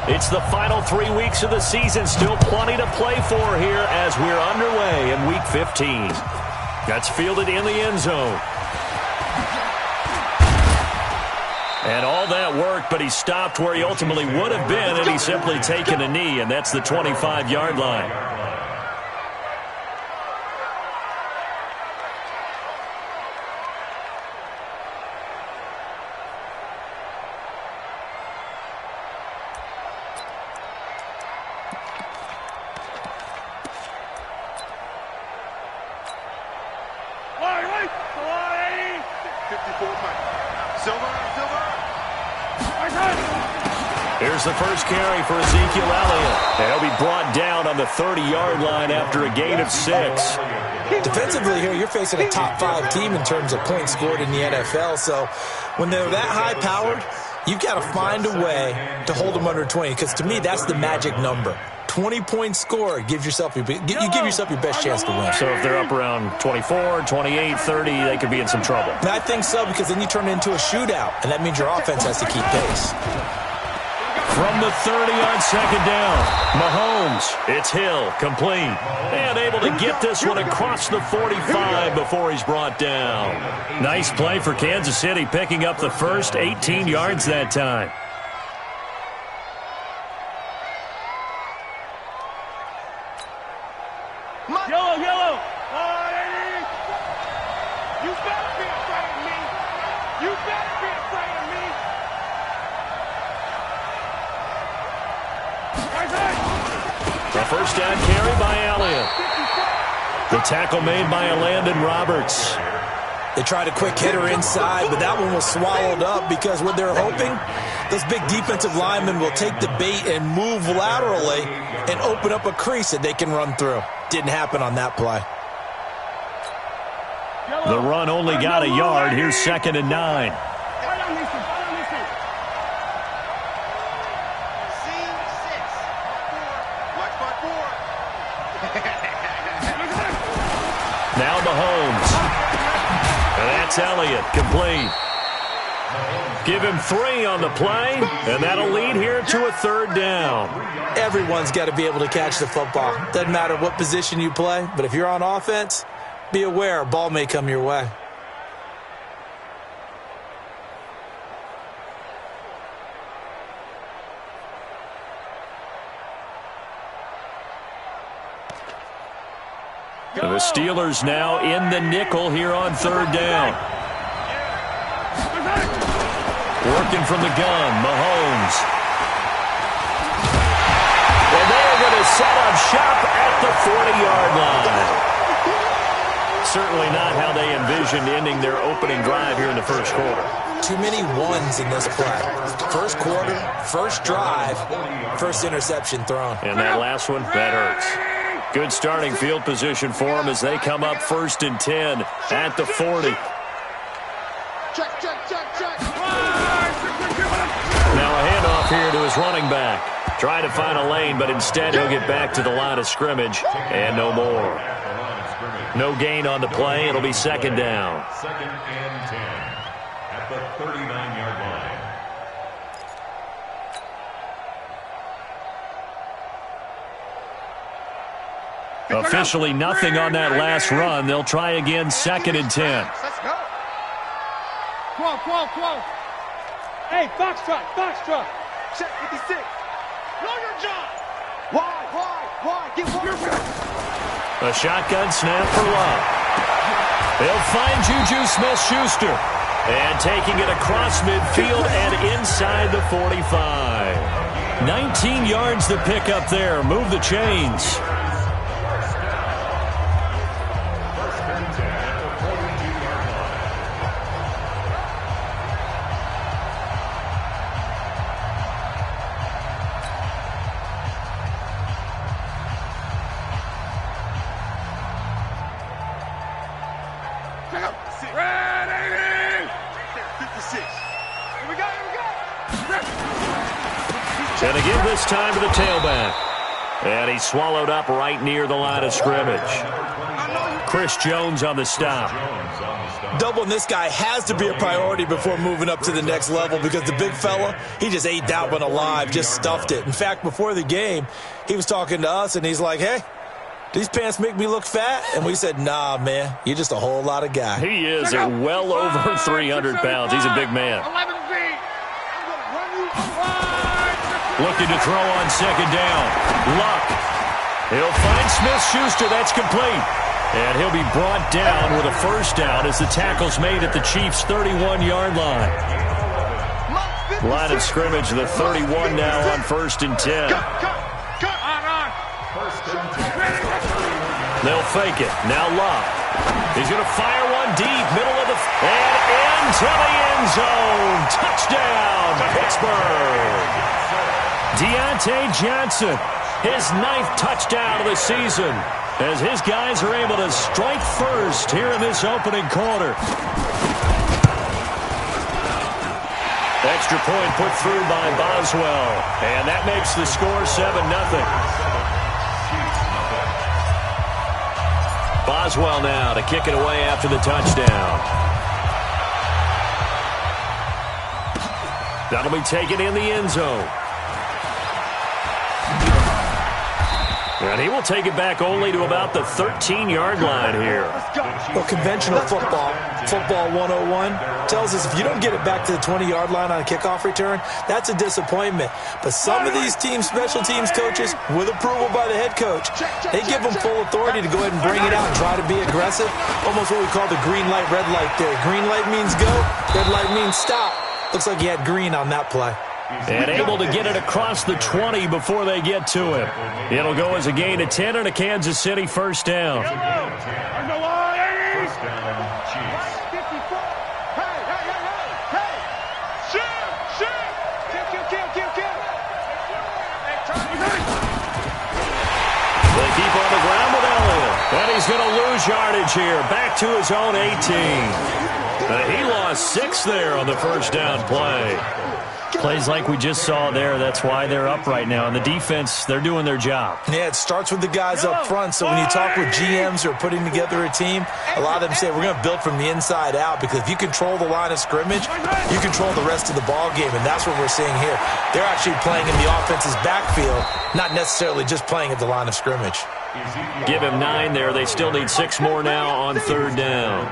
It's the final 3 weeks of the season. Still plenty to play for here as we're underway in Week 15. That's fielded in the end zone. And all that work, but he stopped where he ultimately would have been, and he's simply taken a knee, and that's the 25-yard line. Here's the first carry for Ezekiel Elliott. And he'll be brought down on the 30-yard line after a gain of 6. Defensively here, you're facing a top 5 team in terms of points scored in the NFL. So when they're that high-powered, you've got to find a way to hold them under 20. Because to me, that's the magic number. 20 points scored, you give yourself your best chance to win. So if they're up around 24, 28, 30, they could be in some trouble. And I think so, because then you turn it into a shootout, and that means your offense has to keep pace. From the 30 on second down, Mahomes, it's Hill, complete. And able to get this one across the 45 before he's brought down. Nice play for Kansas City, picking up the first 18 yards that time. Yellow, yellow. You better be afraid of me. You better be afraid of me. A first down carry by Elliott. The tackle made by Landon Roberts. They tried a quick hitter inside, but that one was swallowed up because what they're hoping, those big defensive linemen will take the bait and move laterally and open up a crease that they can run through. Didn't happen on that play. The run only got a yard. Here's 2nd and 9. Now Mahomes. And that's Elliott, complete. Give him 3 on the play, and that'll lead here to a 3rd down. Everyone's got to be able to catch the football. Doesn't matter what position you play, but if you're on offense, be aware a ball may come your way. The Steelers now in the nickel here on 3rd down. Working from the gun, Mahomes. And they're going to set up shop at the 40-yard line. Certainly not how they envisioned ending their opening drive here in the first quarter. Too many ones in this play. First quarter, first drive, first interception thrown. And that last one, that hurts. Good starting field position for them as they come up 1st and 10 at the 40. Check. Now a handoff here to his running back. Try to find a lane, but instead he'll get back to the line of scrimmage and no more. No gain on the play. It'll be 2nd down. 2nd and 10 at the 39-yard line. Officially nothing on that last run. They'll try again 2nd and 10. Let's go. Come on. Hey, Foxtrot. Check 56. Know your job. Why? Get one. A shotgun snap for Love. They'll find Juju Smith-Schuster. And taking it across midfield and inside the 45. 19 yards to pick up there. Move the chains. And again this time to the tailback. And he's swallowed up right near the line of scrimmage. Chris Jones on the stop. Doubling this guy has to be a priority before moving up to the next level because the big fella, he just ate that one alive, just stuffed it. In fact, before the game, he was talking to us, and he's like, hey, these pants make me look fat? And we said, nah, man, you're just a whole lot of guy. He is at well over 300 pounds. He's a big man. 11 feet. I'm going to run you Looking to throw on second down. Luck. He'll find Smith-Schuster. That's complete. And he'll be brought down with a first down as the tackle's made at the Chiefs' 31-yard line. Line of scrimmage, the 31 now on 1st and 10. They'll fake it. Now Luck. He's going to fire one deep, middle of the... and into the end zone. Touchdown, Pittsburgh. Deontay Johnson, his 9th touchdown of the season, as his guys are able to strike first here in this opening quarter. Extra point put through by Boswell, and that makes the score 7-0. Boswell now to kick it away after the touchdown. That'll be taken in the end zone. And he will take it back only to about the 13-yard line here. Well, conventional football 101, tells us if you don't get it back to the 20-yard line on a kickoff return, that's a disappointment. But some of these teams, special teams coaches, with approval by the head coach, they give them full authority to go ahead and bring it out and try to be aggressive. Almost what we call the green light, red light theory. Green light means go, red light means stop. Looks like he had green on that play. And able to get it across the 20 before they get to him. It'll go as a gain of 10 and a Kansas City first down. They keep on the ground with Elliott. And he's going to lose yardage here. Back to his own 18. He lost 6 there on the first down play. Plays like we just saw there, that's why they're up right now. And the defense, they're doing their job. Yeah, it starts with the guys up front. So when you talk with GMs who are putting together a team, a lot of them say we're going to build from the inside out, because if you control the line of scrimmage, you control the rest of the ball game, and that's what we're seeing here. They're actually playing in the offense's backfield, not necessarily just playing at the line of scrimmage. Give him 9 there. They still need 6 more now on third down.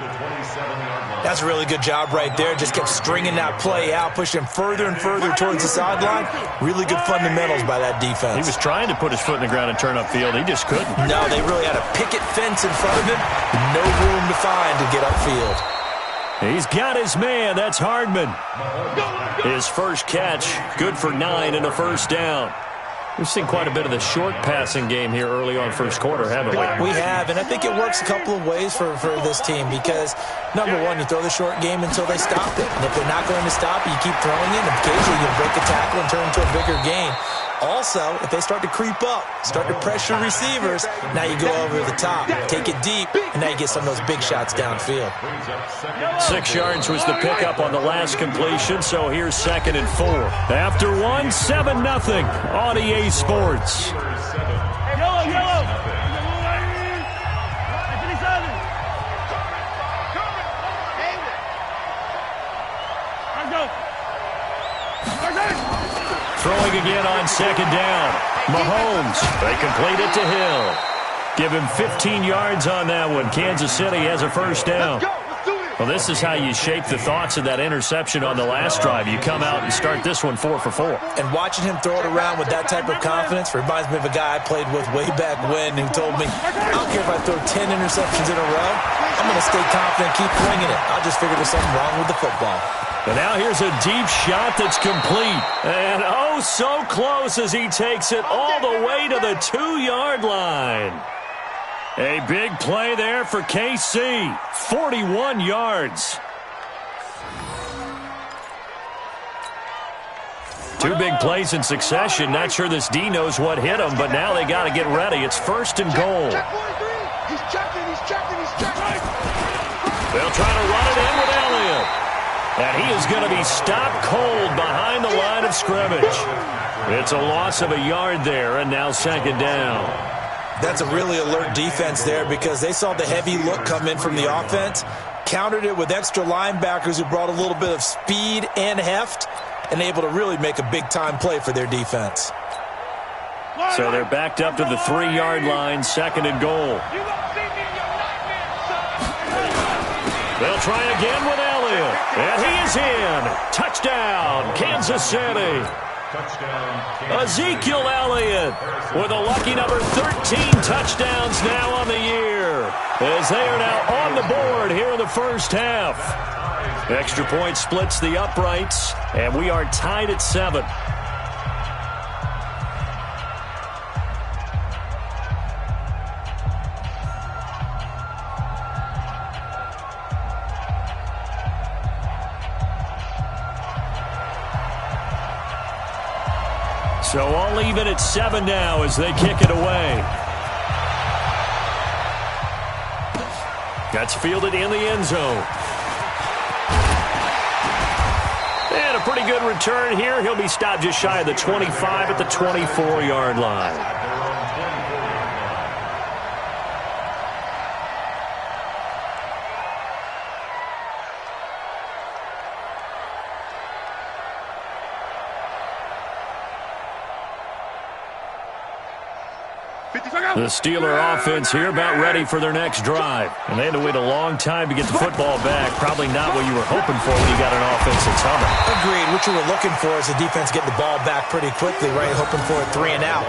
That's a really good job right there. Just kept stringing that play out, pushing him further and further towards the sideline. Really good fundamentals by that defense. He was trying to put his foot in the ground and turn upfield. He just couldn't. No, they really had a picket fence in front of him. No room to find to get upfield. He's got his man. That's Hardman. His first catch, good for 9 and a first down. We've seen quite a bit of the short passing game here early on first quarter, haven't we? We have, and I think it works a couple of ways for this team because, number one, you throw the short game until they stop it. And if they're not going to stop it, you keep throwing it, and occasionally you break a tackle and turn into a bigger gain. Also, if they start to creep up, start to pressure receivers, now you go over the top, take it deep, and now you get some of those big shots downfield. 6 yards was the pickup on the last completion, so here's 2nd and 4. After 1, 7-0 on EA Sports. Throwing again on 2nd down. Mahomes, they complete it to Hill. Give him 15 yards on that one. Kansas City has a first down. Well, this is how you shape the thoughts of that interception on the last drive. You come out and start this one 4 for 4. And watching him throw it around with that type of confidence reminds me of a guy I played with way back when who told me, I don't care if I throw 10 interceptions in a row. I'm going to stay confident, keep flinging it. I'll just figure there's something wrong with the football. And now here's a deep shot that's complete. And oh, so close as he takes it all the way to the 2-yard line. A big play there for KC. 41 yards. 2 big plays in succession. Not sure this D knows what hit him, but now they got to get ready. It's 1st and goal. He's checking. They'll try to run it in with Elliott. And he is going to be stopped cold behind the line of scrimmage. It's a loss of a yard there, and now 2nd down. That's a really alert defense there because they saw the heavy look come in from the offense, countered it with extra linebackers who brought a little bit of speed and heft, and able to really make a big-time play for their defense. So they're backed up to the 3-yard line, 2nd and goal. They'll try again with Elliott, and he is in. Touchdown, Kansas City. Ezekiel Elliott with a lucky number 13 touchdowns now on the year, as they are now on the board here in the first half. Extra point splits the uprights, and we are tied at 7. So all even at 7 now as they kick it away. That's fielded in the end zone. And a pretty good return here. He'll be stopped just shy of the 25 at the 24-yard line. The Steeler offense here about ready for their next drive. And they had to wait a long time to get the football back. Probably not what you were hoping for when you got an offense that's humming. Agreed. What you were looking for is the defense getting the ball back pretty quickly, right? Hoping for a 3 and out.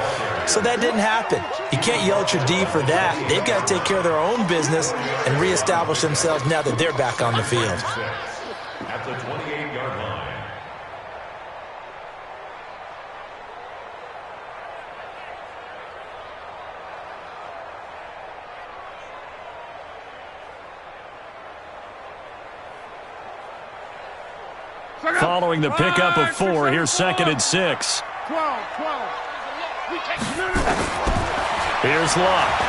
So that didn't happen. You can't yell at your D for that. They've got to take care of their own business and reestablish themselves now that they're back on the field. At the 28-yard line. Following the pickup of 4, here's 2nd and 6. 12. Here's Luck.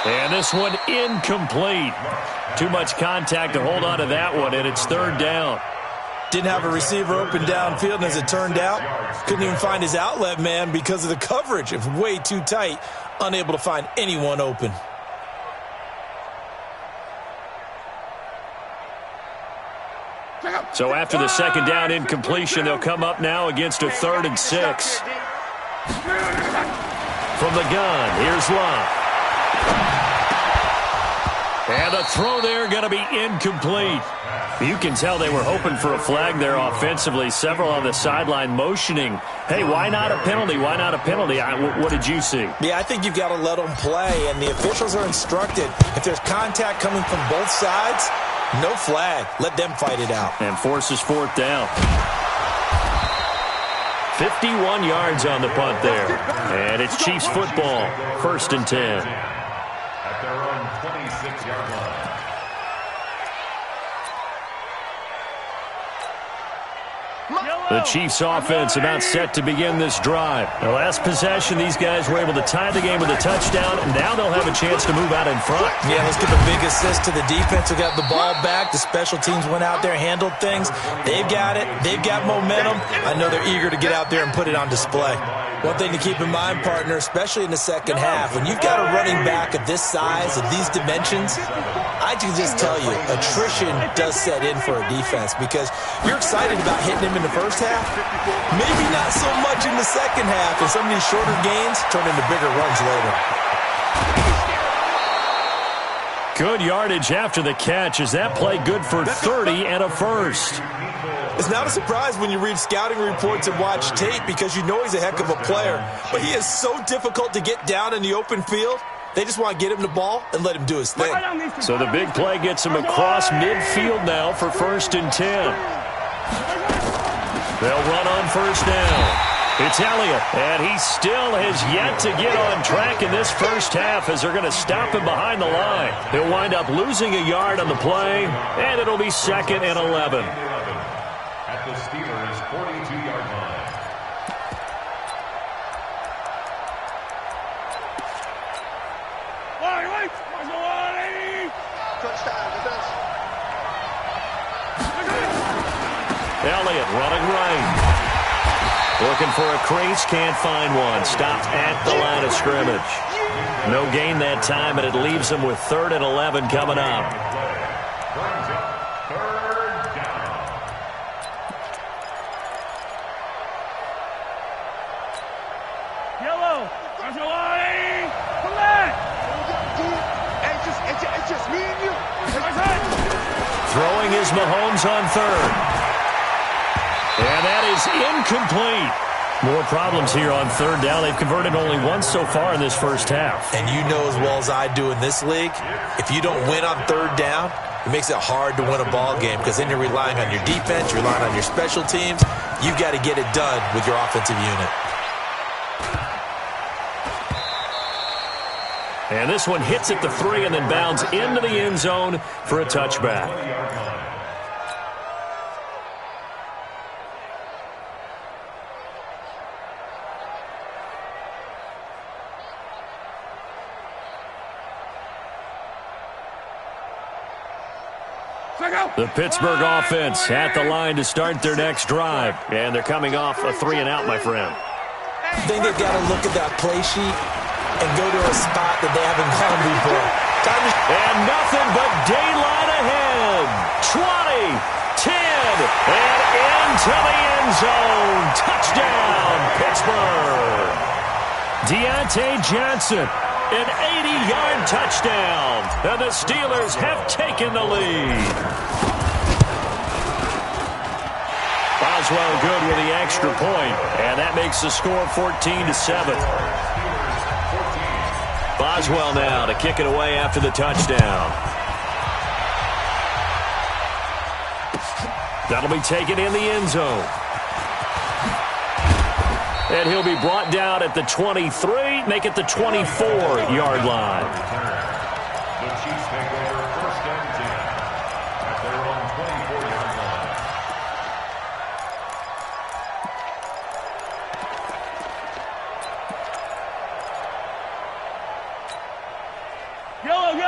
And this one incomplete. Too much contact to hold on to that one, and it's 3rd down. Didn't have a receiver open downfield, and as it turned out, couldn't even find his outlet man because of the coverage. It was way too tight, unable to find anyone open. So after the 2nd down incompletion, they'll come up now against a 3rd and 6. From the gun, here's Luck. And the throw there going to be incomplete. You can tell they were hoping for a flag there offensively. Several on the sideline motioning, hey, why not a penalty? Why not a penalty? What did you see? Yeah, I think you've got to let them play, and the officials are instructed. If there's contact coming from both sides, no flag. Let them fight it out. And forces 4th down. 51 yards on the punt there. And it's Chiefs football. 1st and 10. At their own 26-yard line. The Chiefs offense about set to begin this drive. The last possession, these guys were able to tie the game with a touchdown, and now they'll have a chance to move out in front. Yeah, let's give a big assist to the defense who got the ball back. The special teams went out there, handled things. They've got it. They've got momentum. I know they're eager to get out there and put it on display. One thing to keep in mind, partner, especially in the second half, when you've got a running back of this size, of these dimensions, I can just tell you, attrition does set in for a defense because you're excited about hitting him in the first half, maybe not so much in the second half, and some of these shorter gains turn into bigger runs later. Good yardage after the catch. Is that play good for 30 and a first? It's not a surprise when you read scouting reports and watch tape because you know he's a heck of a player, but he is so difficult to get down in the open field. They just want to get him the ball and let him do his thing. So the big play gets him across midfield now for 1st and 10. They'll run on 1st down. It's Elliott, and he still has yet to get on track in this first half as they're going to stop him behind the line. He'll wind up losing a yard on the play, and it'll be 2nd and 11. At the Steelers' 42-yard line. Elliott running right. Looking for a crease, can't find one. Stopped at the line of scrimmage. No gain that time, and it leaves them with 3rd and 11 coming up. Yellow, there's your line. Come back. It's just me and you. Throwing is Mahomes on 3rd. And that is incomplete. More problems here on 3rd down. They've converted only once so far in this first half. And you know as well as I do in this league, if you don't win on 3rd down, it makes it hard to win a ball game because then you're relying on your defense, you're relying on your special teams. You've got to get it done with your offensive unit. And this one hits at the 3 and then bounds into the end zone for a touchback. The Pittsburgh offense at the line to start their next drive. And they're coming off a 3-and-out, my friend. I think they've got to look at that play sheet and go to a spot that they haven't gone before. And nothing but daylight ahead. 20, 10, and into the end zone. Touchdown, Pittsburgh. Deontay Johnson, an 80-yard touchdown. And the Steelers have taken the lead. Boswell good with the extra point, and that makes the score 14-7. Boswell now to kick it away after the touchdown. That'll be taken in the end zone. And he'll be brought down at the 23, make it the 24-yard line. The Chiefs take over 1st and 10 at their own 24-yard line.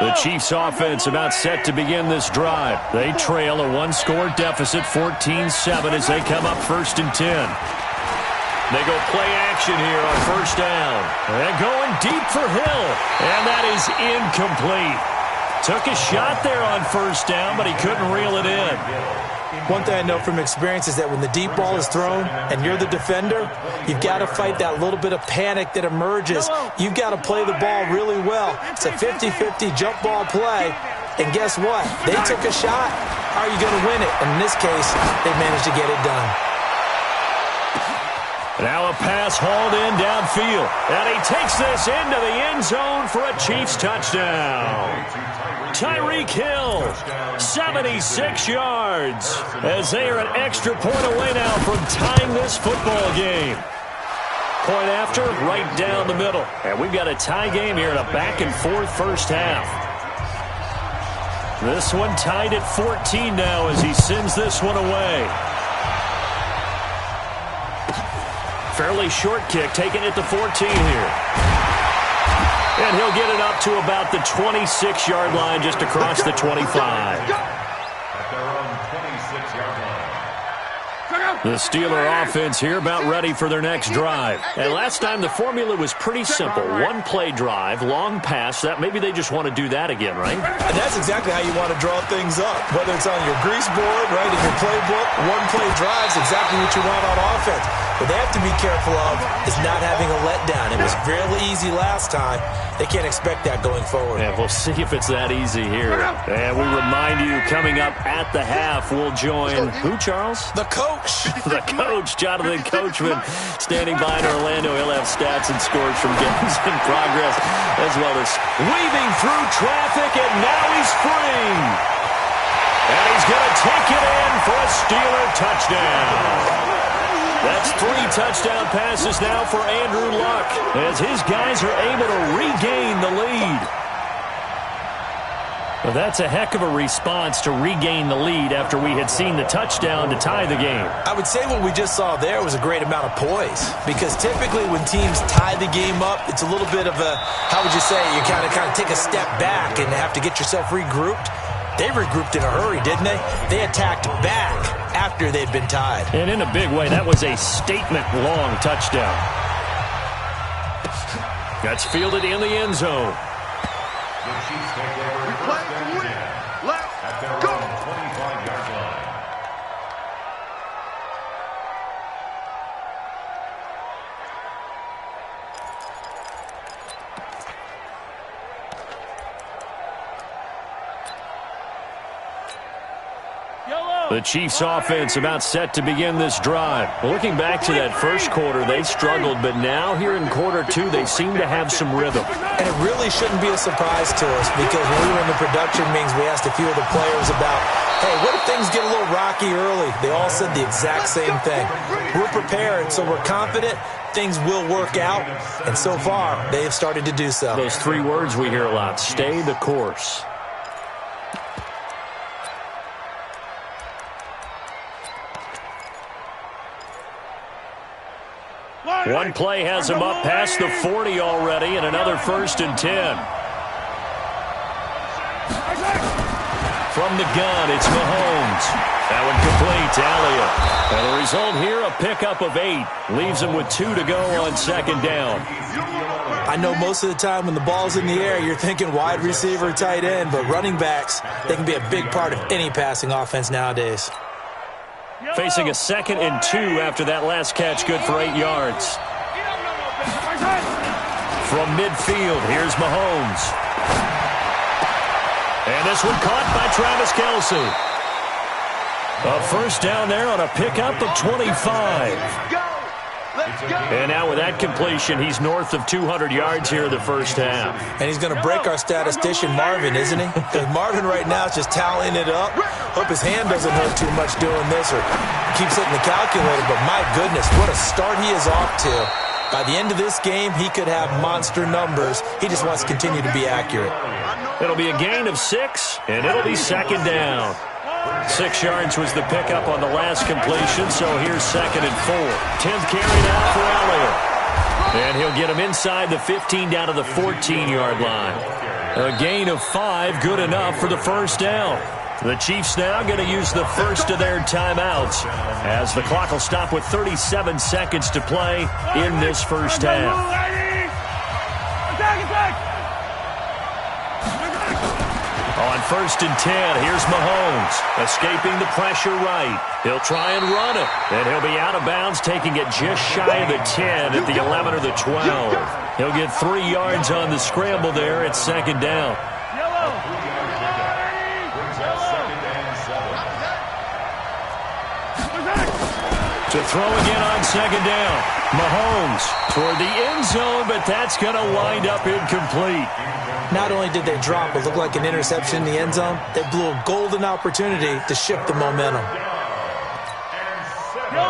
The Chiefs offense about set to begin this drive. They trail a 1-score deficit, 14-7 as they come up 1st and 10. They go play action here on 1st down. And going deep for Hill. And that is incomplete. Took a shot there on 1st down, but he couldn't reel it in. One thing I know from experience is that when the deep ball is thrown and you're the defender, you've got to fight that little bit of panic that emerges. You've got to play the ball really well. It's a 50-50 jump ball play. And guess what? They took a shot. How are you going to win it? And in this case, they managed to get it done. Now a pass hauled in downfield. And he takes this into the end zone for a Chiefs touchdown. Tyreek Hill, 76 yards, as they are an extra point away now from tying this football game. Point after, right down the middle. And we've got a tie game here in a back-and-forth first half. This one tied at 14 now as he sends this one away. Fairly short kick, taken at the 14 here. And he'll get it up to about the 26-yard line, just across the 25. The Steeler offense here about ready for their next drive. And last time the formula was pretty simple. One-play drive, long pass. That maybe they just want to do that again, right? And that's exactly how you want to draw things up. Whether it's on your grease board, right, in your playbook, one-play drive is exactly what you want on offense. What they have to be careful of is not having a letdown. It was fairly easy last time. They can't expect that going forward. Yeah, we'll see if it's that easy here. And we remind you, coming up at the half, we'll join who, Charles? The coach. The coach, Jonathan Coachman, standing by in Orlando. He'll have stats and scores from games in progress, as well as weaving through traffic, and now he's free. And he's going to take it in for a Steeler touchdown. That's 3 touchdown passes now for Andrew Luck, as his guys are able to regain the lead. Well, that's a heck of a response to regain the lead after we had seen the touchdown to tie the game. I would say what we just saw there was a great amount of poise, because typically when teams tie the game up, it's a little bit of a, how would you say, you kind of take a step back and have to get yourself regrouped. They regrouped in a hurry, didn't they? They attacked back after they'd been tied. And in a big way, that was a statement-long touchdown. That's fielded in the end zone. The Chiefs take over first and 10 at their own 25-yard line. The Chiefs offense about set to begin this drive. Looking back to that first quarter, they struggled, but now here in quarter two, they seem to have some rhythm. And it really shouldn't be a surprise to us because when we were in the production meetings, we asked a few of the players about, hey, what if things get a little rocky early? They all said the exact same thing. We're prepared, so we're confident things will work out, and so far, they have started to do so. Those three words we hear a lot, stay the course. One play has him up past the 40 already, and another 1st and 10. From the gun, it's Mahomes. That one complete to Elliott. And the result here, a pickup of 8. Leaves him with 2 to go on 2nd down. I know most of the time when the ball's in the air, you're thinking wide receiver, tight end, but running backs, they can be a big part of any passing offense nowadays. Facing a 2nd and 2 after that last catch, good for 8 yards. From midfield, here's Mahomes. And this one caught by Travis Kelce. A 1st down there on a pickup of 25. And now with that completion, he's north of 200 yards here in the first half. And he's going to break our statistician Marvin, isn't he? Because Marvin right now is just tallying it up. Hope his hand doesn't hurt too much doing this or keeps hitting the calculator. But my goodness, what a start he is off to. By the end of this game, he could have monster numbers. He just wants to continue to be accurate. It'll be a gain of 6, and it'll be 2nd down. 6 yards was the pickup on the last completion, so here's 2nd and 4. 10th carry now for Elliott. And he'll get him inside the 15 down to the 14-yard line. A gain of 5, good enough for the 1st down. The Chiefs now going to use the first of their timeouts as the clock will stop with 37 seconds to play in this first half. On 1st and 10, here's Mahomes, escaping the pressure right. He'll try and run it, and he'll be out of bounds, taking it just shy of the 10 at the 11 or the 12. He'll get 3 yards on the scramble there at 2nd down. To throw again on 2nd down. Mahomes toward the end zone, but that's going to wind up incomplete. Not only did they drop what looked like an interception in the end zone, they blew a golden opportunity to shift the momentum.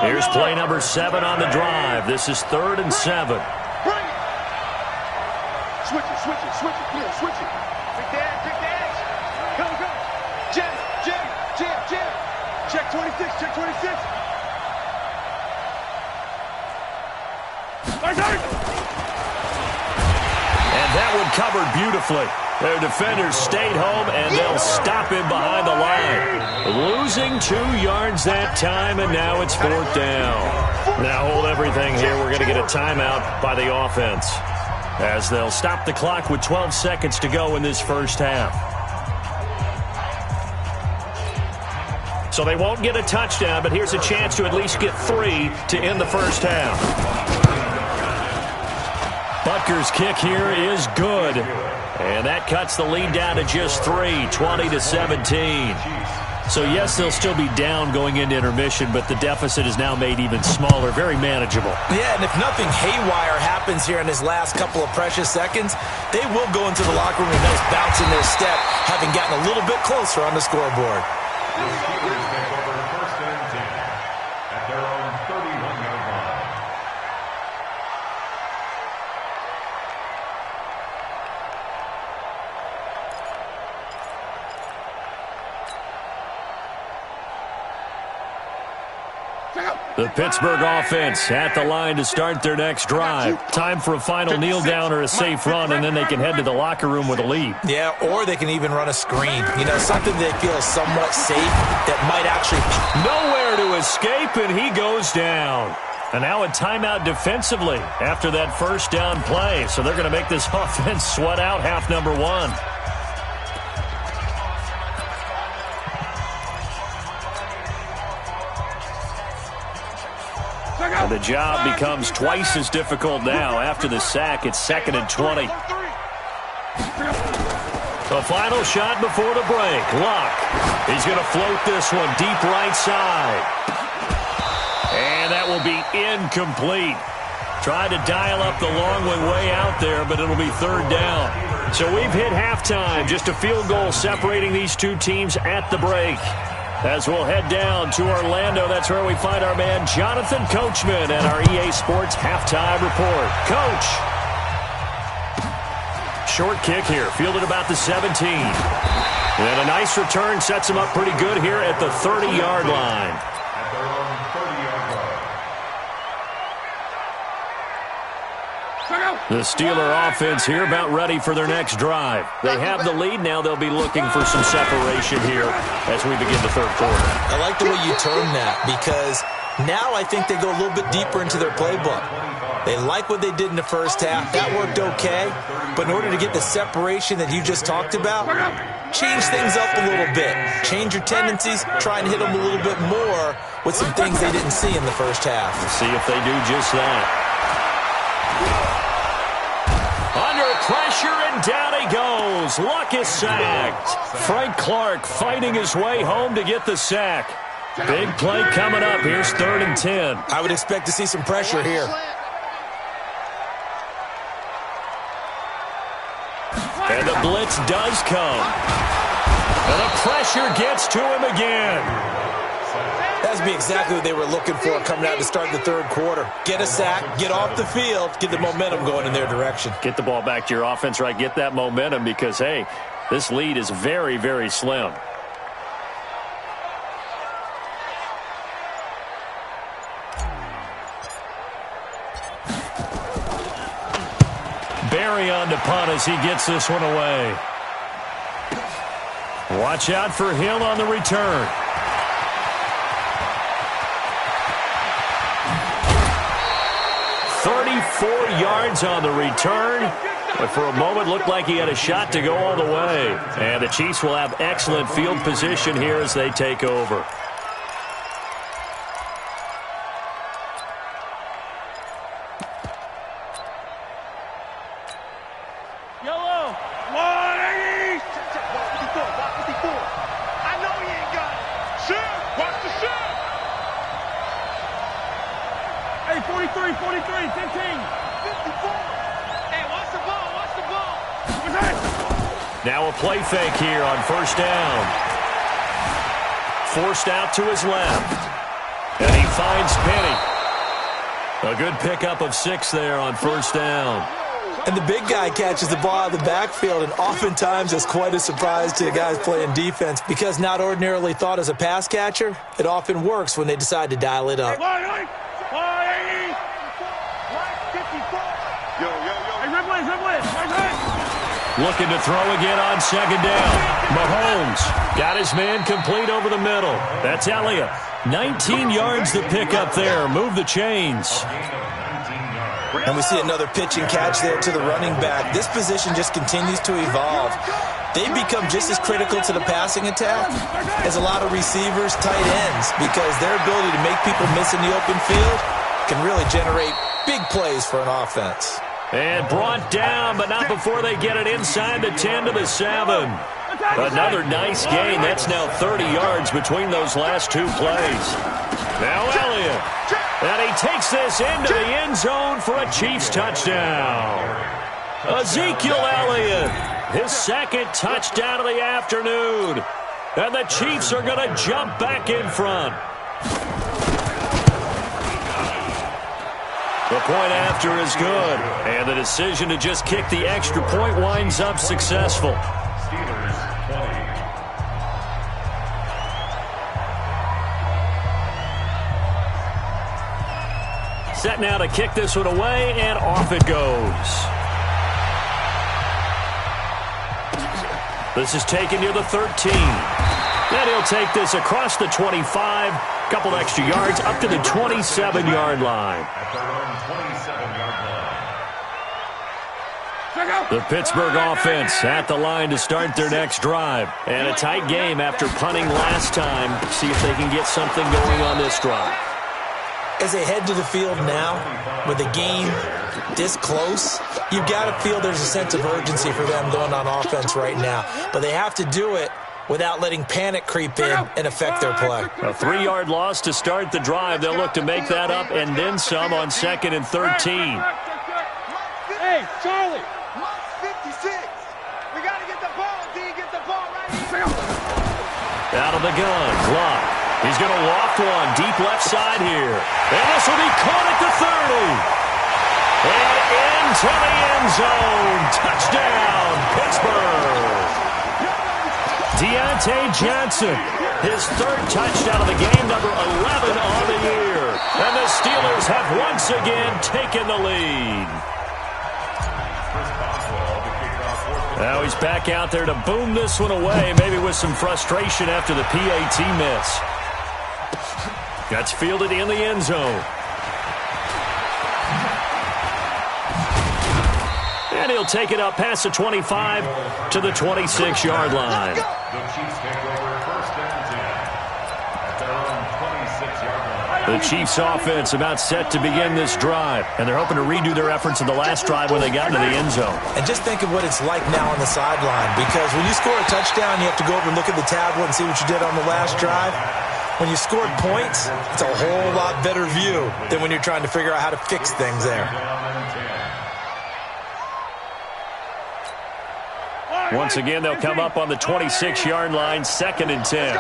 Here's play number 7 on the drive. This is 3rd and 7. Switch it, switch it, switch it, yeah, switch it. Big dash, go, go. Jam, jam, jam, jam. Check 26, check 26. And that one covered beautifully. Their defenders stayed home, and they'll stop him behind the line. Losing 2 yards that time, and now it's 4th down. Now hold everything here. We're going to get a timeout by the offense as they'll stop the clock with 12 seconds to go in this first half. So they won't get a touchdown, but here's a chance to at least get 3 to end the first half. Butker's kick here is good. And that cuts the lead down to just 3, 20-17. So, yes, they'll still be down going into intermission, but the deficit is now made even smaller, very manageable. Yeah, and if nothing haywire happens here in his last couple of precious seconds, they will go into the locker room with a nice bounce in their step, having gotten a little bit closer on the scoreboard. The Steelers take over 1st and 10 at their own 31-yard line. The Pittsburgh offense at the line to start their next drive. Time for a final kneel down or a safe run, and then they can head to the locker room with a lead. Yeah, or they can even run a screen. You know, something they feel is somewhat safe that might actually... Nowhere to escape, and he goes down. And now a timeout defensively after that first down play. So they're going to make this offense sweat out half number one. And the job becomes twice as difficult now. After the sack, it's 2nd and 20. The final shot before the break. Luck. He's going to float this one deep right side. And that will be incomplete. Tried to dial up the long way out there, but it'll be 3rd down. So we've hit halftime. Just a field goal separating these two teams at the break. As we'll head down to Orlando, that's where we find our man Jonathan Coachman at our EA Sports Halftime Report. Coach. Short kick here, fielded about the 17. And a nice return sets him up pretty good here at the 30-yard line. The Steeler offense here about ready for their next drive. They have the lead now. They'll be looking for some separation here as we begin the 3rd quarter. I like the way you term that because now I think they go a little bit deeper into their playbook. They like what they did in the first half. That worked okay. But in order to get the separation that you just talked about, change things up a little bit. Change your tendencies. Try and hit them a little bit more with some things they didn't see in the first half. See if they do just that. Pressure, and down he goes. Luck is sacked. Frank Clark fighting his way home to get the sack. Big play coming up. Here's 3rd and 10. I would expect to see some pressure here. And the blitz does come. And the pressure gets to him again. That would be exactly what they were looking for coming out to start the 3rd quarter. Get a sack, get off the field, get the momentum going in their direction. Get the ball back to your offense, right? Get that momentum because, hey, this lead is very, very slim. Barry on to punt as he gets this one away. Watch out for Hill on the return. Yards on the return, but for a moment looked like he had a shot to go all the way. And the Chiefs will have excellent field position here as they take over. Yellow, 180. I know he ain't got it. Shoot, watch the shoot. Hey, 43, 15. Hey, watch the ball. Now a play fake here on 1st down. Forced out to his left. And he finds Penny. A good pickup of 6 there on 1st down. And the big guy catches the ball out of the backfield, and oftentimes it's quite a surprise to the guys playing defense because not ordinarily thought as a pass catcher, it often works when they decide to dial it up. Looking to throw again on 2nd down. Mahomes got his man complete over the middle. That's Elliott. 19 yards to pick up there. Move the chains. And we see another pitch and catch there to the running back. This position just continues to evolve. They become just as critical to the passing attack as a lot of receivers, tight ends, because their ability to make people miss in the open field can really generate big plays for an offense. And brought down, but not before they get it inside the 10 to the 7. Another nice gain. That's now 30 yards between those last 2 plays. Now Elliott. And he takes this into the end zone for a Chiefs touchdown. Ezekiel Elliott, his 2nd touchdown of the afternoon. And the Chiefs are going to jump back in front. The point after is good, and the decision to just kick the extra point winds up successful. Steelers 20. Set now to kick this one away, and off it goes. This is taken near the 13. Then he'll take this across the 25, couple extra yards up to the 27-yard line. At their own 27-yard line. The Pittsburgh offense at the line to start their next drive. And a tight game after punting last time. See if they can get something going on this drive. As they head to the field now, with the game this close, you've got to feel there's a sense of urgency for them going on offense right now. But they have to do it without letting panic creep in and affect their play. A 3-yard loss to start the drive. They'll look to make that up and then some on 2nd and 13. Hey, Charlie. 56. We got to get the ball. D, get the ball right here. Out of the gun, Luck. He's going to loft one deep left side here. And this will be caught at the 30. And into the end zone. Touchdown, Pittsburgh. Deontay Johnson, his 3rd touchdown of the game, number 11 on the year. And the Steelers have once again taken the lead. Now he's back out there to boom this one away, maybe with some frustration after the PAT miss. Gets fielded in the end zone. And he'll take it up past the 25 to the 26-yard line. The Chiefs take over 1st and 10 at their own 26-yard line. The Chiefs offense about set to begin this drive, and they're hoping to redo their efforts in the last drive when they got into the end zone. And just think of what it's like now on the sideline, because when you score a touchdown, you have to go over and look at the tablet and see what you did on the last drive. When you scored points, it's a whole lot better view than when you're trying to figure out how to fix things there. Once again, they'll come up on the 26-yard line, 2nd and 10.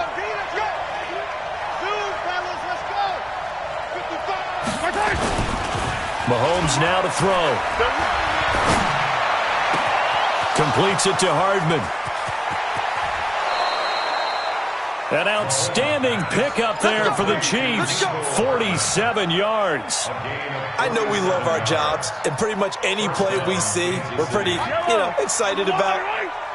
Mahomes now to throw. Completes it to Hardman. An outstanding pickup there for the Chiefs. 47 yards. I know we love our jobs, and pretty much any play we see, we're pretty, excited about.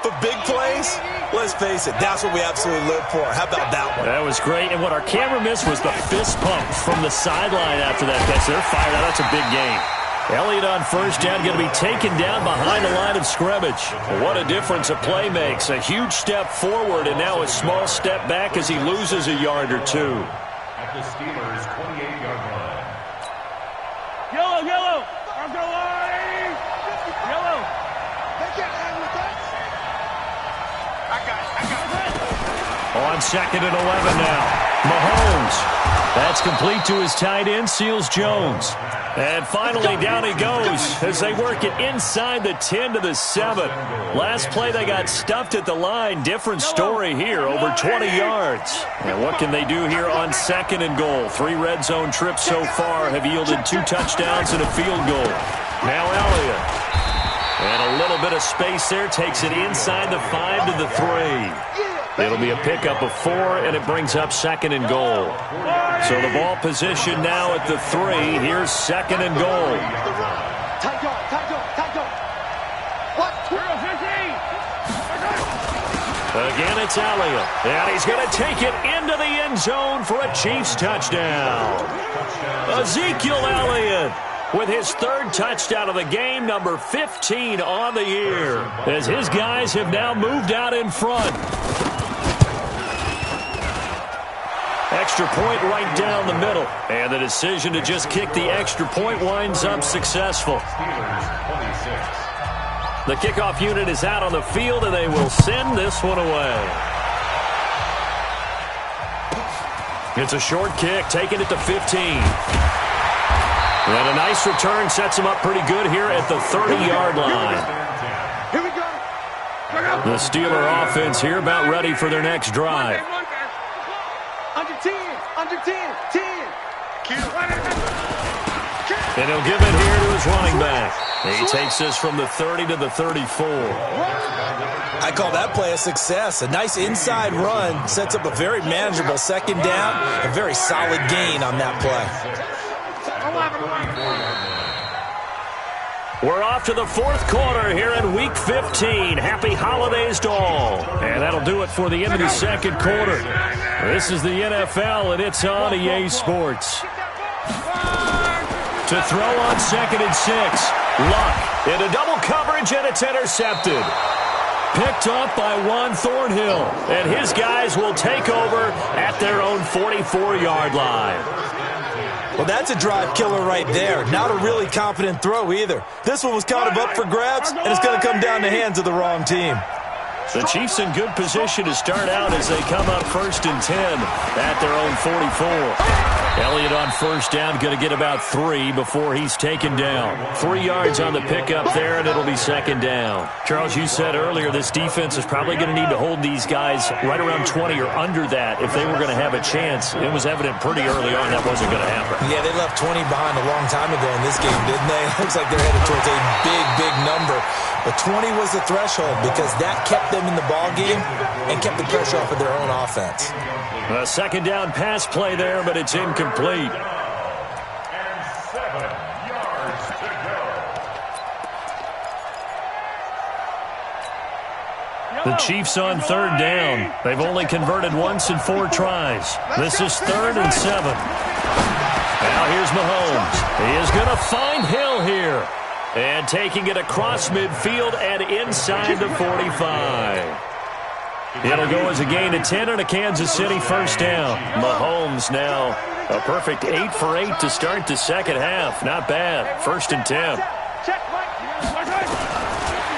But big plays, let's face it, that's what we absolutely live for. How about that one? That was great, and what our camera missed was the fist pump from the sideline after that catch. They're fired out. That's a big game. Elliott on 1st down, going to be taken down behind the line of scrimmage. What a difference a play makes. A huge step forward and now a small step back as he loses a yard or two. At the Steelers' 28-yard line. Yellow. Argo line. Yellow. They can't hang with us. I got it. On 2nd and 11 now. Mahomes. That's complete to his tight end, Seals Jones. And finally, down he goes as they work it inside the 10 to the 7. Last play, they got stuffed at the line. Different story here, over 20 yards. And what can they do here on 2nd and goal? 3 red zone trips so far have yielded 2 touchdowns and a field goal. Now Elliott. And a little bit of space there, takes it inside the 5 to the 3. It'll be a pickup of 4, and it brings up 2nd and goal. So the ball position now at the 3. Here's 2nd and goal. Again, it's Elliott. And he's going to take it into the end zone for a Chiefs touchdown. Ezekiel Elliott with his 3rd touchdown of the game, number 15 on the year, as his guys have now moved out in front. Extra point right down the middle. And the decision to just kick the extra point winds up successful. The kickoff unit is out on the field, and they will send this one away. It's a short kick, taking it to 15. And a nice return sets him up pretty good here at the 30-yard line. Here we go. The Steeler offense here about ready for their next drive. Under 10. And he'll give it here to his running back. He takes this from the 30 to the 34. I call that play a success. A nice inside run sets up a very manageable 2nd down. A very solid gain on that play. We're off to the fourth quarter here in Week 15. Happy holidays to all. And that'll do it for the end of the second quarter. This is the NFL, and it's on EA Sports. To throw on 2nd and 6. Luck into double coverage, and it's intercepted. Picked off by Juan Thornhill, and his guys will take over at their own 44-yard line. Well, that's a drive killer right there. Not a really confident throw either. This one was kind of up for grabs, and it's going to come down the hands of the wrong team. The Chiefs in good position to start out as they come up 1st and 10 at their own 44. Elliott on first down, going to get about 3 before he's taken down. 3 yards on the pickup there, and it'll be 2nd down. Charles, you said earlier this defense is probably going to need to hold these guys right around 20 or under that if they were going to have a chance. It was evident pretty early on that wasn't going to happen. Yeah, they left 20 behind a long time ago in this game, didn't they? It looks like they're headed towards a big, big number. But 20 was the threshold because that kept them in the ball game and kept the pressure off of their own offense. A 2nd down pass play there, but it's incomplete. And 7 yards to go. The Chiefs on 3rd down. They've only converted once in 4 tries. This is 3rd and 7. Now here's Mahomes. He is going to find Hill here. And taking it across midfield and inside the 45. It'll go as a gain of 10 and a Kansas City first down. Mahomes now a perfect 8 for 8 to start the second half. Not bad. 1st and 10.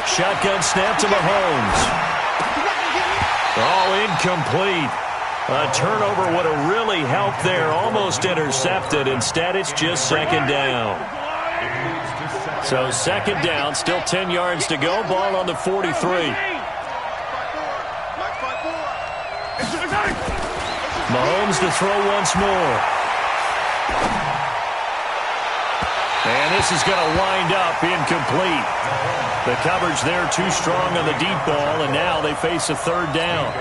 Shotgun snap to Mahomes. Oh, incomplete. A turnover would have really helped there. Almost intercepted. Instead, it's just 2nd down. So 2nd down, still 10 yards to go. Ball on the 43. Mahomes to throw once more. And this is going to wind up incomplete. The coverage there too strong on the deep ball, and now they face a 3rd down.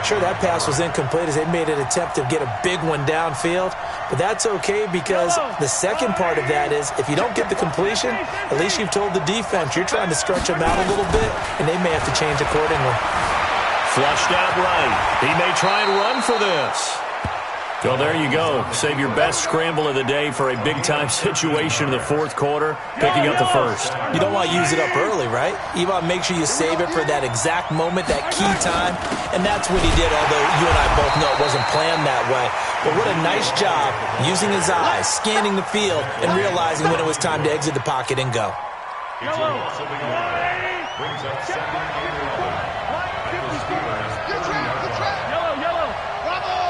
Sure, that pass was incomplete as they made an attempt to get a big one downfield, but that's okay because the second part of that is if you don't get the completion, at least you've told the defense you're trying to stretch them out a little bit, and they may have to change accordingly. Flushed out right. He may try and run for this. Well, there you go. Save your best scramble of the day for a big-time situation in the 4th quarter, picking up the 1st. You don't want to use it up early, right? You want to make sure you save it for that exact moment, that key time, and that's what he did, although you and I both know it wasn't planned that way. But what a nice job using his eyes, scanning the field, and realizing when it was time to exit the pocket and go. It's a loss of the yard. Brings up 2nd and 11. The Steelers. Yellow. Bravo!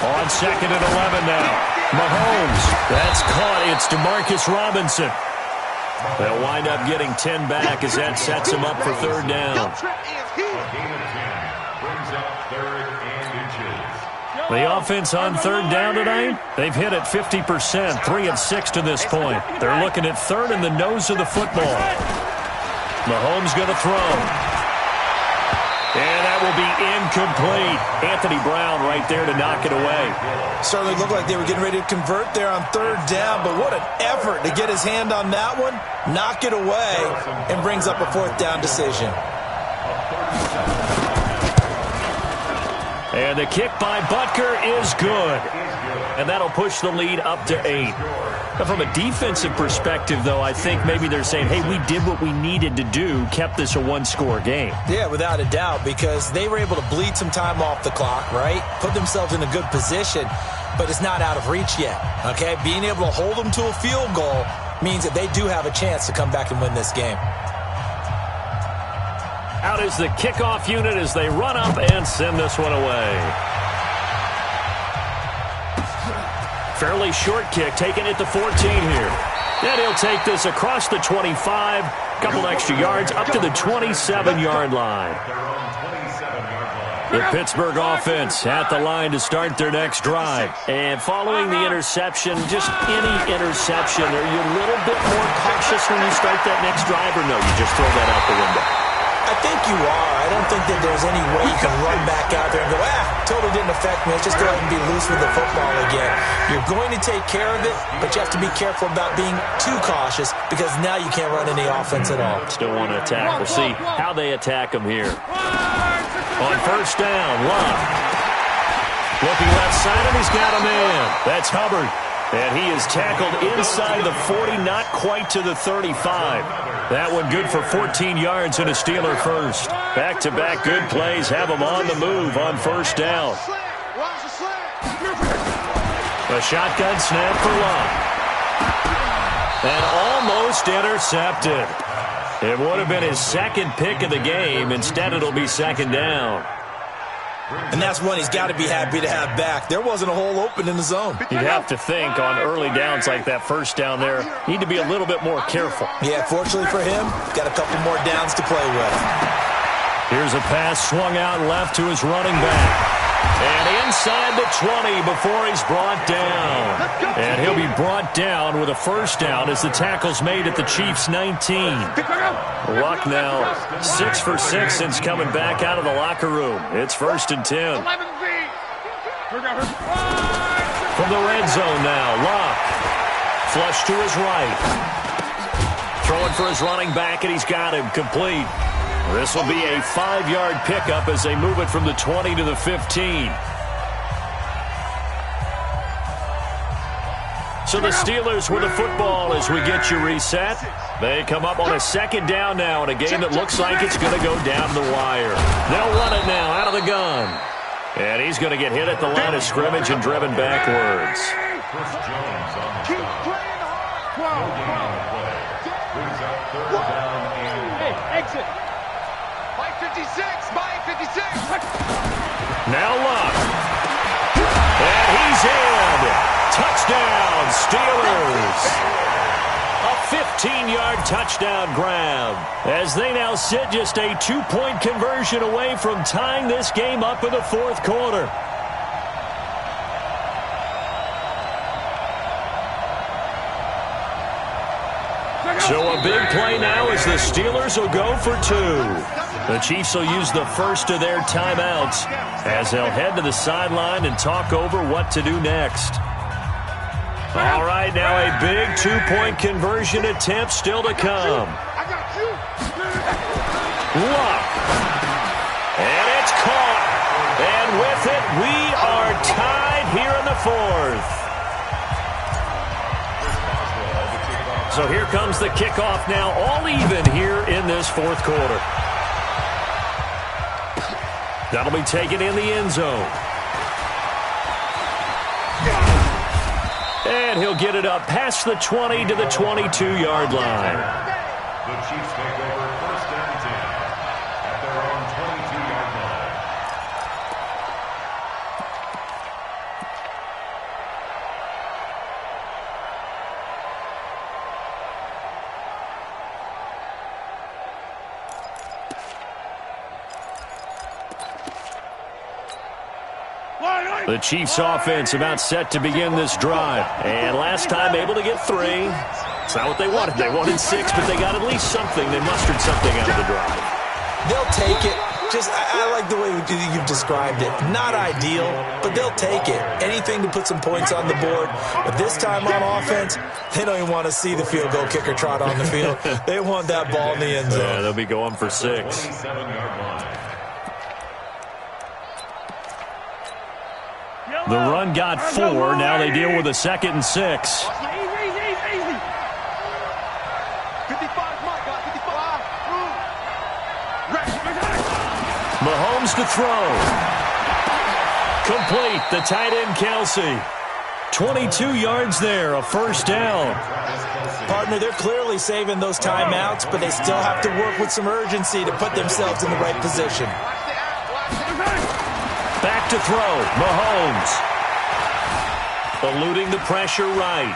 On 2nd and 11 now. Mahomes. That's caught. It's DeMarcus Robinson. They'll wind up getting 10 back as that sets him up for 3rd down. A gain of 10 brings up 3rd and inches. The offense on 3rd down tonight, they've hit it 50%, 3 of 6 to this point. They're looking at 3rd in the nose of the football. Mahomes going to throw. And that will be incomplete. Anthony Brown right there to knock it away. Certainly looked like they were getting ready to convert there on 3rd down, but what an effort to get his hand on that one, knock it away, and brings up a 4th down decision. And the kick by Butker is good. And that'll push the lead up to 8. Now, from a defensive perspective, though, I think maybe they're saying, hey, we did what we needed to do, kept this a 1-score game. Yeah, without a doubt, because they were able to bleed some time off the clock, right? Put themselves in a good position, but it's not out of reach yet, okay? Being able to hold them to a field goal means that they do have a chance to come back and win this game. Out is the kickoff unit as they run up and send this one away. Fairly short kick, taken at the 14 here. And he'll take this across the 25, couple extra yards, up to the 27-yard line. The Pittsburgh offense at the line to start their next drive. And following the interception, just any interception, are you a little bit more cautious when you start that next drive, or no, you just throw that out the window? I think you are. I don't think that there's any way you can run back out there and go, totally didn't affect me. Let's just go ahead and be loose with the football again. You're going to take care of it, but you have to be careful about being too cautious because now you can't run any offense at all. Still want to attack. We'll see how they attack him here. On first down, Love. Looking left side, and he's got a man. That's Hubbard. And he is tackled inside the 40, not quite to the 35. That one good for 14 yards and a Steeler first. Back-to-back good plays have him on the move on first down. A shotgun snap for Love. And almost intercepted. It would have been his second pick of the game. Instead, it'll be second down. And that's one he's got to be happy to have back. There wasn't a hole open in the zone. You'd have to think on early downs like that first down there, need to be a little bit more careful. Yeah, fortunately for him, got a couple more downs to play with. Here's a pass swung out left to his running back. And inside the 20 before he's brought down. And he'll be brought down with a first down as the tackle's made at the Chiefs' 19. Luck now 6 for 6 since coming back out of the locker room. It's first and 10. From the red zone now, Luck. Flush to his right. Throwing for his running back, and he's got him complete. This will be a 5-yard pickup as they move it from the 20 to the 15. So the Steelers with the football as we get you reset. They come up on a second down now in a game that looks like it's going to go down the wire. They'll run it now out of the gun. And he's going to get hit at the line of scrimmage and driven backwards. Keep playing hard. Hey, exit. 56. Now Luck. And he's in. Touchdown, Steelers. A 15-yard touchdown grab. As they now sit just a 2-point conversion away from tying this game up in the fourth quarter. So a big play now as the Steelers will go for 2. The Chiefs will use the first of their timeouts as they'll head to the sideline and talk over what to do next. All right, now a big 2-point conversion attempt still to come. Luck. And it's caught. And with it, we are tied here in the fourth. So here comes the kickoff now, all even here in this fourth quarter. That'll be taken in the end zone. And he'll get it up past the 20 to the 22-yard line. The Chiefs take over first and 10 at their own 22-yard line. The Chiefs offense about set to begin this drive. And last time able to get 3. It's not what they wanted. They wanted 6, but they got at least something. They mustered something out of the drive. They'll take it. I like the way you've described it. Not ideal, but they'll take it. Anything to put some points on the board. But this time on offense, they don't even want to see the field goal kicker trot on the field. They want that ball in the end zone. Yeah, they'll be going for 6. 27-yard line. The run got 4. Now they deal with a 2nd and 6. Easy. 55, Mike. 55. Mahomes to throw. Complete. The tight end, Kelsey. 22 yards there, a first down. Partner, they're clearly saving those timeouts, but they still have to work with some urgency to put themselves in the right position. Back to throw. Mahomes. Eluding the pressure right.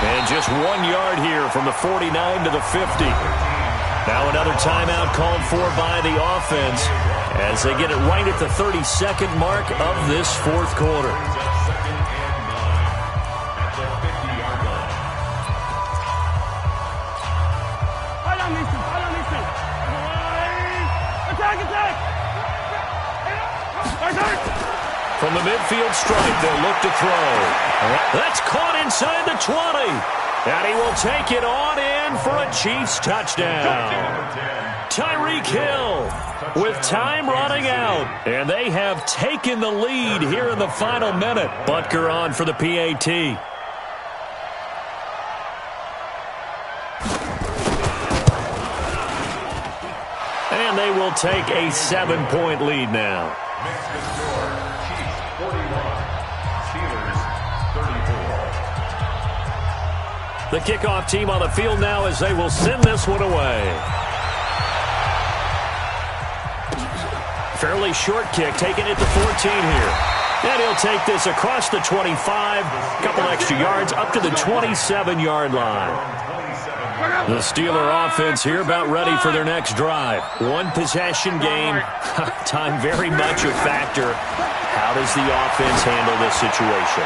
And just 1 yard here from the 49 to the 50. Now another timeout called for by the offense as they get it right at the 32nd mark of this fourth quarter. From the midfield stripe, they'll look to throw. That's caught inside the 20. And he will take it on in for a Chiefs touchdown. Tyreek Hill with time running out. And they have taken the lead here in the final minute. Butker on for the PAT. And they will take a 7-point lead now. The kickoff team on the field now as they will send this one away. Fairly short kick, taking it to 14 here. And he'll take this across the 25, couple extra yards, up to the 27-yard line. The Steeler offense here about ready for their next drive. One possession game. Time very much a factor. How does the offense handle this situation?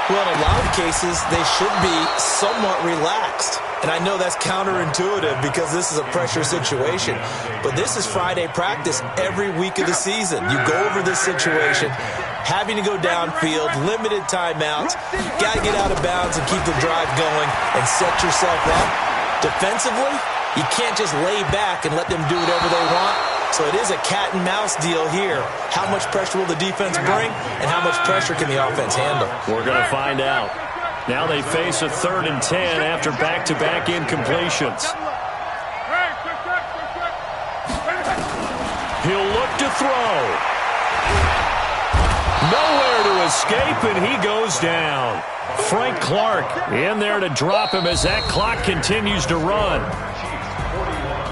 Well, in a lot of cases, they should be somewhat relaxed. And I know that's counterintuitive because this is a pressure situation. But this is Friday practice every week of the season. You go over this situation, having to go downfield, limited timeouts, got to get out of bounds and keep the drive going and set yourself up. Defensively, you can't just lay back and let them do whatever they want. So it is a cat and mouse deal here. How much pressure will the defense bring, and how much pressure can the offense handle? We're going to find out. Now they face a 3rd and 10 after back-to-back incompletions. He'll look to throw. Nowhere to escape, and he goes down. Frank Clark in there to drop him as that clock continues to run.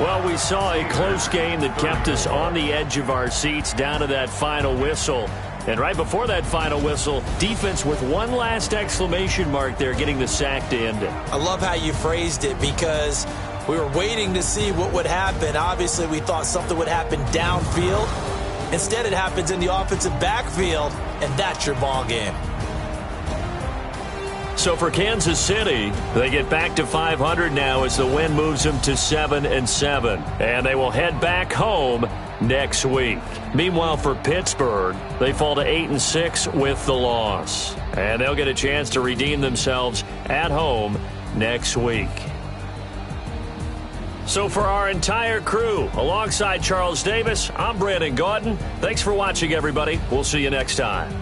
Well, we saw a close game that kept us on the edge of our seats down to that final whistle. And right before that final whistle, defense with one last exclamation mark there, getting the sack to end it. I love how you phrased it because we were waiting to see what would happen. Obviously, we thought something would happen downfield. Instead, it happens in the offensive backfield, and that's your ball game. So for Kansas City, they get back to 500 now as the win moves them to 7-7. And they will head back home next week. Meanwhile, for Pittsburgh, they fall to 8-6 with the loss. And they'll get a chance to redeem themselves at home next week. So for our entire crew, alongside Charles Davis, I'm Brandon Gaudin. Thanks for watching, everybody. We'll see you next time.